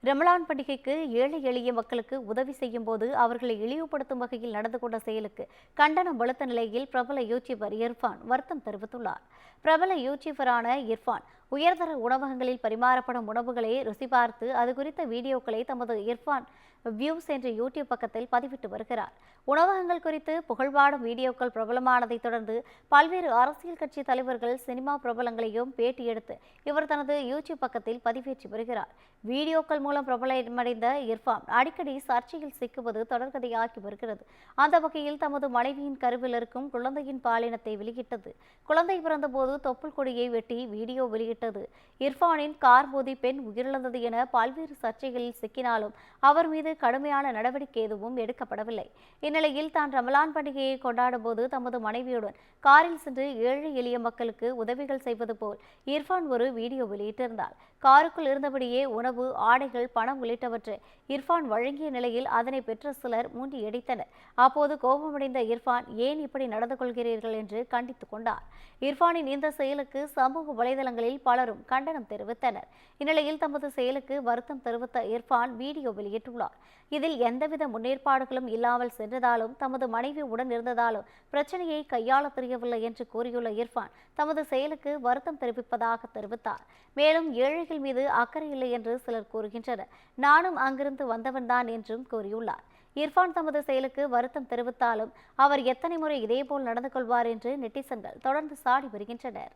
ரமலான் பண்டிகைக்கு ஏழை எளிய மக்களுக்கு உதவி செய்யும் போது அவர்களை இழிவுபடுத்தும் வகையில் நடந்து கொண்ட செயலுக்கு கண்டனம் வலுத்த நிலையில் பிரபல யூடியூபர் இர்ஃபான் வருத்தம் தெரிவித்துள்ளார். பிரபல யூடியூபரான இர்ஃபான் உயர்தர உணவகங்களில் பரிமாறப்படும் உணவுகளை ருசி பார்த்து அது குறித்த வீடியோக்களை தமது இர்ஃபான் வியூஸ் என்ற யூடியூப் பக்கத்தில் பதிவிட்டு வருகிறார். உணவகங்கள் குறித்து புகழ்பாடும் வீடியோக்கள் பிரபலமானதை தொடர்ந்து பல்வேறு அரசியல் கட்சி தலைவர்கள், சினிமா பிரபலங்களையும் பேட்டி எடுத்து இவர் தனது யூடியூப் பக்கத்தில் பதிவேற்றி வருகிறார். வீடியோக்கள் மூலம் பிரபலமடைந்த இர்ஃபான் அடிக்கடி சர்ச்சையில் சிக்குவது தொடர்கதையாகி வருகிறது. அந்த வகையில் தமது மனைவியின் கருவில் இருக்கும் குழந்தையின் பாலினத்தை வெளியிட்டது. குழந்தை பிறந்தபோது தொப்புள் கொடியை வெட்டி வீடியோ வெளியிட்டது. இர்ஃபானின் கார் மோதி பெண் உயிரிழந்தது என பல்வேறு சர்ச்சைகளில் சிக்கினாலும் அவர் மீது கடுமையான நடவடிக்கை எதுவும் எடுக்கப்படவில்லை. இந்நிலையில் தான் ரமலான் பண்டிகையை கொண்டாடும் போது தமது மனைவியுடன் காரில் சென்று ஏழை எளிய மக்களுக்கு உதவிகள் செய்வது போல் இர்ஃபான் ஒரு வீடியோ வெளியிட்டிருந்தார். காருக்குள் இருந்தபடியே உணவு, ஆடைகள், பணம் உள்ளிட்டவற்றை இர்ஃபான் வழங்கிய நிலையில் அதனை பெற்ற சிலர் மூண்டியடித்தனர். அப்போது கோபமடைந்த இர்ஃபான், ஏன் இப்படி நடந்து கொள்கிறீர்கள் என்று கண்டித்துக் கொண்டார். இர்ஃபானின் இந்த செயலுக்கு சமூக வலைதளங்களில் பலரும் கண்டனம் தெரிவித்தனர். இந்நிலையில் தமது செயலுக்கு வருத்தம் தெரிவித்த இர்ஃபான் வீடியோ வெளியிட்டுள்ளார். இதில் எந்தவித முன்னேற்பாடுகளும் இல்லாமல் சென்றதாலும் தமது மனைவி உடன் இருந்ததாலும் பிரச்சனையை கையாள தெரியவில்லை என்று கூறியுள்ள இர்ஃபான் தமது செயலுக்கு வருத்தம் தெரிவிப்பதாக தெரிவித்தார். மேலும் ஏழைகள் மீது அக்கறை இல்லை என்று சிலர் கூறுகின்றனர். நானும் அங்கிருந்து வந்தவன்தான் என்றும் கூறியுள்ளார். இர்ஃபான் தமது செயலுக்கு வருத்தம் தெரிவித்தாலும் அவர் எத்தனை முறை இதேபோல் நடந்து கொள்வார் என்று நெட்டிசன்கள் தொடர்ந்து சாடி வருகின்றனர்.